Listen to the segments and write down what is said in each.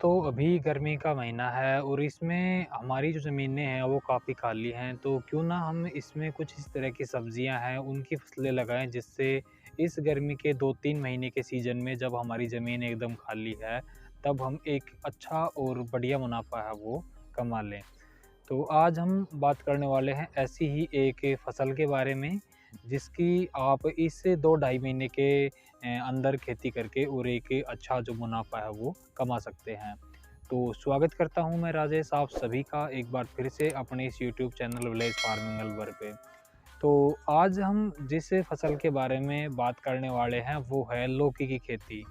तो अभी गर्मी का महीना है और इसमें हमारी जो ज़मीनें हैं वो काफ़ी खाली हैं, तो क्यों ना हम इसमें कुछ इस तरह की सब्जियां हैं उनकी फसलें लगाएं, जिससे इस गर्मी के 2-3 महीने के सीज़न में जब हमारी ज़मीन एकदम खाली है तब हम एक अच्छा और बढ़िया मुनाफा है वो कमा लें। तो आज हम बात करने वाले हैं ऐसी ही एक फसल के बारे में, जिसकी आप इस 2 ढाई महीने के अंदर खेती करके और एक अच्छा जो मुनाफ़ा है वो कमा सकते हैं। तो स्वागत करता हूं मैं राजेश आप सभी का एक बार फिर से अपने इस YouTube channel village farming Alwar पे। तो आज हम जिस फसल के बारे में बात करने वाले हैं वो है लौकी की खेती।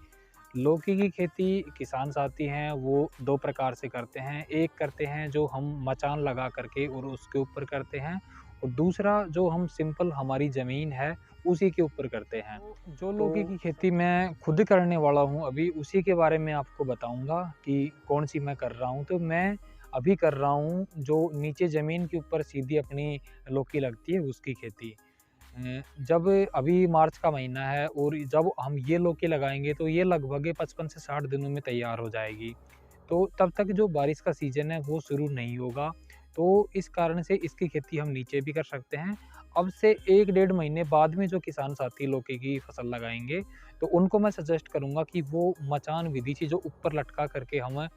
लौकी की खेती किसान साथी हैं वो 2 प्रकार से करते हैं। एक करते हैं जो हम मचान लगा करके और उसके ऊपर करते हैं, और दूसरा जो हम सिंपल हमारी ज़मीन है उसी के ऊपर करते हैं। जो लौकी की खेती मैं खुद करने वाला हूँ अभी, उसी के बारे में आपको बताऊँगा कि कौन-सी मैं कर रहा हूँ। तो मैं अभी कर रहा हूँ जो नीचे ज़मीन के ऊपर सीधी अपनी लौकी लगती है उसकी खेती। जब अभी मार्च का महीना है और जब हम ये लौकी लगाएँगे तो ये लगभग 55 से 60 दिनों में तैयार हो जाएगी। तो तब तक जो बारिश का सीज़न है वो शुरू नहीं होगा, तो इस कारण से इसकी खेती हम नीचे भी कर सकते हैं। अब से 1 डेढ़ महीने बाद में जो किसान साथी लौकी की फसल लगाएँगे, तो उनको मैं सजेस्ट करूँगा कि वो मचान विधि से जो ऊपर लटका करके हम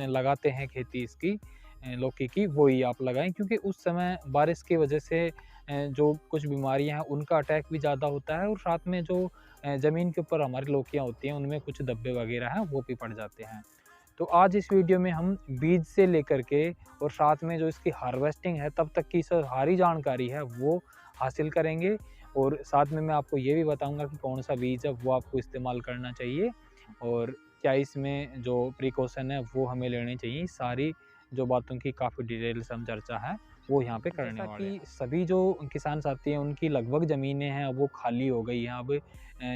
लगाते हैं खेती इसकी लौकी की, वो ही आप लगाएँ, क्योंकि उस समय बारिश की वजह से जो कुछ बीमारियाँ हैं उनका अटैक भी ज़्यादा होता है, और साथ में जो ज़मीन के ऊपर हमारी लौकियाँ होती हैं उनमें कुछ धब्बे वगैरह हैं वो भी पड़ जाते हैं। तो आज इस वीडियो में हम बीज से लेकर के और साथ में जो इसकी हार्वेस्टिंग है तब तक की सारी जानकारी है वो हासिल करेंगे, और साथ में मैं आपको ये भी बताऊंगा कि कौन सा बीज है वो आपको इस्तेमाल करना चाहिए और क्या इसमें जो प्रिकॉशन है वो हमें लेने चाहिए। सारी जो बातों की काफ़ी डिटेल से हम चर्चा है वो यहाँ पे करने वाले हैं। सभी जो किसान साथी हैं उनकी लगभग ज़मीनें हैं वो खाली हो गई हैं अब,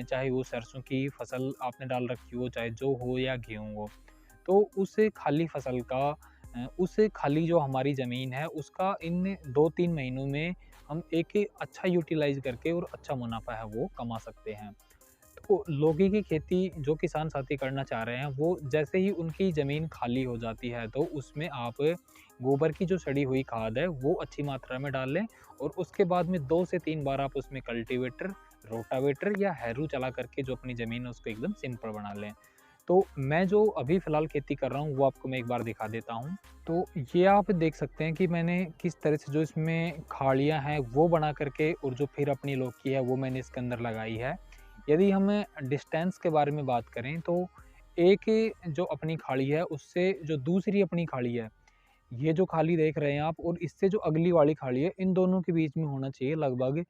चाहे वो सरसों की फसल आपने डाल रखी हो, चाहे जो हो या गेहूँ हो। तो उस खाली फसल का उस खाली जो हमारी ज़मीन है उसका इन 2-3 महीनों में हम एक अच्छा यूटिलाइज़ करके और अच्छा मुनाफ़ा है वो कमा सकते हैं। तो लौकी की खेती जो किसान साथी करना चाह रहे हैं वो जैसे ही उनकी ज़मीन खाली हो जाती है तो उसमें आप गोबर की जो सड़ी हुई खाद है वो अच्छी मात्रा में डाल लें, और उसके बाद में 2 से 3 बार आप उसमें कल्टीवेटर, रोटावेटर या हैरू चला करके जो अपनी ज़मीन है उसको एकदम सिंपल बना लें। तो मैं जो अभी फ़िलहाल खेती कर रहा हूँ वो आपको मैं एक बार दिखा देता हूँ। तो ये आप देख सकते हैं कि मैंने किस तरह से जो इसमें खाड़ियाँ हैं वो बना करके और जो फिर अपनी लौकी है वो मैंने इसके अंदर लगाई है। यदि हम डिस्टेंस के बारे में बात करें तो एक जो अपनी खाड़ी है उससे जो दूसरी अपनी खाड़ी है, ये जो खाली देख रहे हैं आप, और इससे जो अगली वाली खाड़ी है, इन दोनों के बीच में होना चाहिए लगभग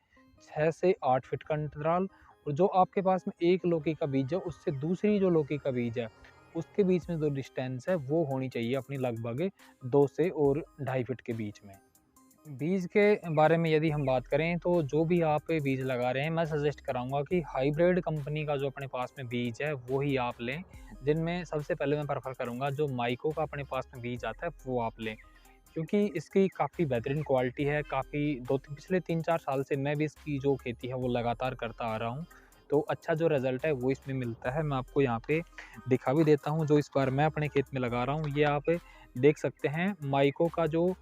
6 से 8 फीट का अंतराल। और जो आपके पास में एक लौकी का बीज है उससे दूसरी जो लौकी का बीज है उसके बीच में जो डिस्टेंस है वो होनी चाहिए अपनी लगभग 2 से और ढाई फीट के बीच में। बीज के बारे में यदि हम बात करें तो जो भी आप बीज लगा रहे हैं मैं सजेस्ट कराऊंगा कि हाइब्रिड कंपनी का जो अपने पास में बीज है वो ही आप लें। जिनमें सबसे पहले मैं प्रेफर करूंगा जो माइको का अपने पास में बीज आता है वो आप लें, क्योंकि इसकी काफ़ी बेहतरीन क्वालिटी है। काफ़ी पिछले 3-4 साल से मैं भी इसकी जो खेती है वो लगातार करता आ रहा हूँ, तो अच्छा जो रिज़ल्ट है वो इसमें मिलता है। मैं आपको यहाँ पे दिखा भी देता हूँ जो इस बार मैं अपने खेत में लगा रहा हूँ। ये आप देख सकते हैं माइको का जो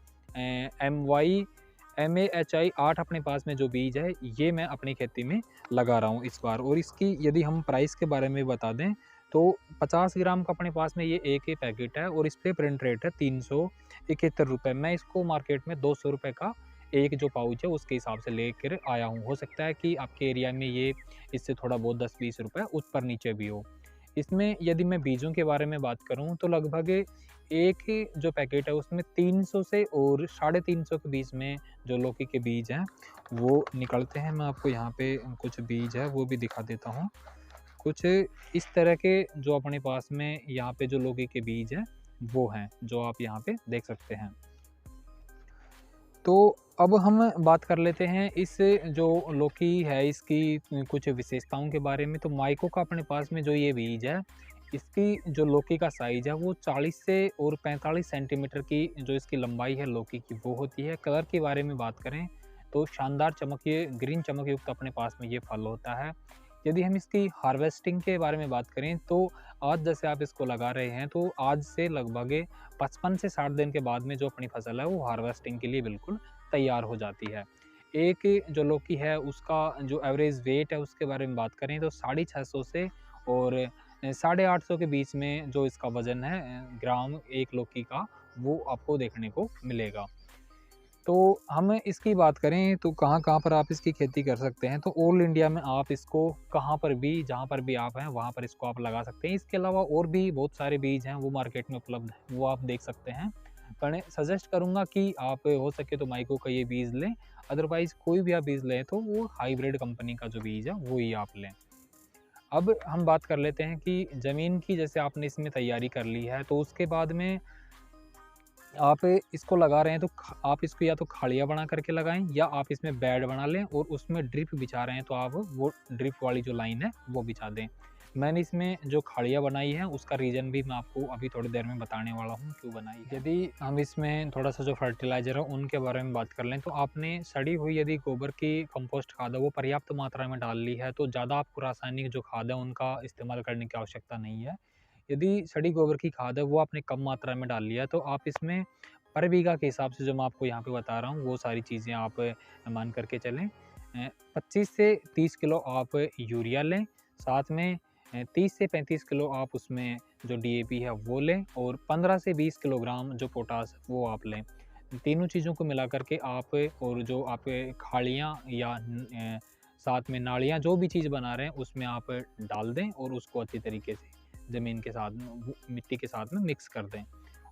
MAHI 8 अपने पास में जो बीज है ये मैं अपनी खेती में लगा रहा हूँ इस बार। और इसकी यदि हम प्राइस के बारे में बता दें तो 50 ग्राम का अपने पास में ये एक ही पैकेट है, और इस पर प्रिंट रेट है 371 रुपये। मैं इसको मार्केट में 200 रुपये का एक जो पाउच है उसके हिसाब से लेकर आया हूँ। हो सकता है कि आपके एरिया में ये इससे थोड़ा बहुत 10-20 रुपये ऊपर नीचे भी हो। इसमें यदि मैं बीजों के बारे में बात करूं तो लगभग एक जो पैकेट है उसमें 300 से और 350 के बीच में जो लौकी के बीज हैं वो निकलते हैं। मैं आपको यहाँ पे कुछ बीज है वो भी दिखा देता हूँ। कुछ इस तरह के जो अपने पास में यहाँ पे जो लौकी के बीज हैं वो हैं जो आप यहाँ पे देख सकते हैं। तो अब हम बात कर लेते हैं इस जो लौकी है इसकी कुछ विशेषताओं के बारे में। तो माइको का अपने पास में जो ये बीज है इसकी जो लौकी का साइज़ है वो 40 से और 45 सेंटीमीटर की जो इसकी लंबाई है लौकी की वो होती है। कलर के बारे में बात करें तो शानदार चमक, ये ग्रीन चमक युक्त अपने पास में ये फल होता है। यदि हम इसकी हार्वेस्टिंग के बारे में बात करें तो आज जैसे आप इसको लगा रहे हैं तो आज से लगभग 55 से 60 दिन के बाद में जो अपनी फसल है वो हार्वेस्टिंग के लिए बिल्कुल तैयार हो जाती है। एक जो लौकी है उसका जो एवरेज वेट है उसके बारे में बात करें तो 650 से और 850 के बीच में जो इसका वज़न है ग्राम एक लौकी का, वो आपको देखने को मिलेगा। तो हम इसकी बात करें तो कहाँ-कहाँ पर आप इसकी खेती कर सकते हैं, तो ऑल इंडिया में आप इसको कहाँ पर भी, जहाँ पर भी आप हैं, वहाँ पर इसको आप लगा सकते हैं। इसके अलावा और भी बहुत सारे बीज हैं, वो मार्केट में उपलब्ध हैं, वो आप देख सकते हैं। पर मैं सजेस्ट करूँगा कि आप हो सके तो माइको का ये बीज लें, अदरवाइज़ कोई भी आप बीज लें तो वो हाइब्रिड कंपनी का जो बीज है, वो ही आप लें। अब हम बात कर लेते हैं कि ज़मीन की जैसे आपने इसमें तैयारी कर ली है, तो उसके बाद में आप इसको लगा रहे हैं तो आप इसको या तो खाड़िया बना करके लगाएँ या आप इसमें बेड बना लें और उसमें ड्रिप बिछा रहे हैं तो आप वो ड्रिप वाली जो लाइन है वो बिछा दें। मैंने इसमें जो खाड़िया बनाई है उसका रीज़न भी मैं आपको अभी थोड़ी देर में बताने वाला हूँ क्यों बनाई है। यदि हम इसमें थोड़ा-सा जो फर्टिलाइज़र है उनके बारे में बात कर लें तो आपने सड़ी हुई यदि गोबर की कंपोस्ट खाद है वो पर्याप्त मात्रा में डाल ली है तो ज़्यादा आपको रासायनिक जो खाद है उनका इस्तेमाल करने की आवश्यकता नहीं है। यदि सड़ी गोबर की खाद है वो आपने कम मात्रा में डाल लिया तो आप इसमें पर बीघा के हिसाब से जो मैं आपको यहाँ पे बता रहा हूँ वो सारी चीज़ें आप मान करके चलें। 25 से 30 किलो आप यूरिया लें, साथ में 30 से 35 किलो आप उसमें जो डीएपी है वो लें और 15 से 20 किलोग्राम जो पोटास वो आप लें। तीनों चीज़ों को मिला कर के आप और जो आप खालियाँ या साथ में नालियाँ जो भी चीज़ बना रहे हैं उसमें आप डाल दें और उसको अच्छी तरीके से ज़मीन के साथ में मिट्टी के साथ में मिक्स कर दें।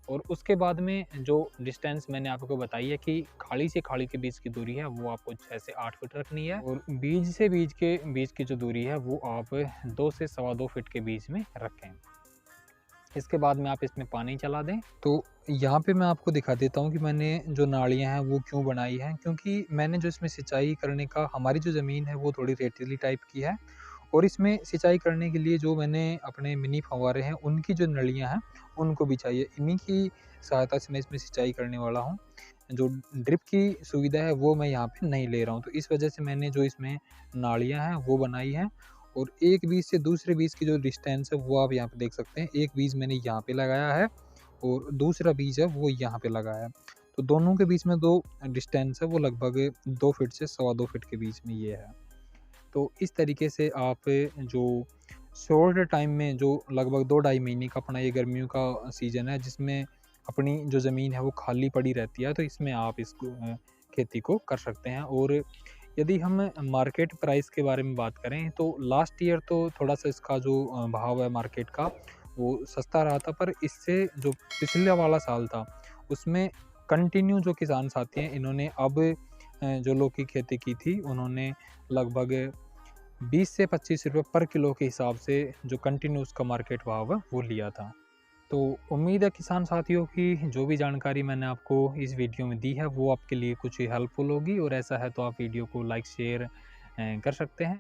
और उसके बाद में जो डिस्टेंस मैंने आपको बताई है कि खाड़ी से खाड़ी के बीच की दूरी है वो आपको 6 से 8 फीट रखनी है और बीज से बीज के बीच की जो दूरी है वो आप 2 से सवा 2 फीट के बीच में रखें। इसके बाद में आप इसमें पानी चला दें। तो यहाँ पे मैं आपको दिखा देता हूँ कि मैंने जो नालियाँ हैं वो क्यों बनाई हैं, क्योंकि मैंने जो इसमें सिंचाई करने का हमारी जो ज़मीन है वो थोड़ी रेतीली टाइप की है और इसमें सिंचाई करने के लिए जो मैंने अपने मिनी फव्वारे हैं उनकी जो नलियाँ हैं उनको बिछाई है। इन्हीं की सहायता से मैं इसमें सिंचाई करने वाला हूँ। जो ड्रिप की सुविधा है वो मैं यहाँ पे नहीं ले रहा हूँ। तो इस वजह से मैंने जो इसमें नालियाँ हैं वो बनाई हैं और एक बीज से दूसरे बीज की जो डिस्टेंस है वो आप यहाँ पे देख सकते हैं। एक बीज मैंने यहाँ पे लगाया है और दूसरा बीज है वो यहाँ पे लगाया है। तो दोनों के बीच में जो डिस्टेंस है वो लगभग 2 फीट से सवा 2 फीट के बीच में ये है। तो इस तरीके से आप जो शॉर्ट टाइम में जो लगभग 2 ढाई महीने का अपना ये गर्मियों का सीज़न है जिसमें अपनी जो ज़मीन है वो खाली पड़ी रहती है, तो इसमें आप इसको खेती को कर सकते हैं। और यदि हम मार्केट प्राइस के बारे में बात करें तो लास्ट ईयर तो थोड़ा-सा इसका जो भाव है मार्केट का वो सस्ता रहा था, पर इससे जो पिछले वाला साल था उसमें कंटिन्यू जो किसान साथी हैं इन्होंने अब जो लौकी की खेती की थी उन्होंने लगभग 20 से 25 रुपए पर किलो के हिसाब से जो कंटिन्यू उसका मार्केट भाव है वो लिया था। तो उम्मीद है किसान साथियों की जो भी जानकारी मैंने आपको इस वीडियो में दी है वो आपके लिए कुछ हेल्पफुल होगी और ऐसा है तो आप वीडियो को लाइक शेयर कर सकते हैं।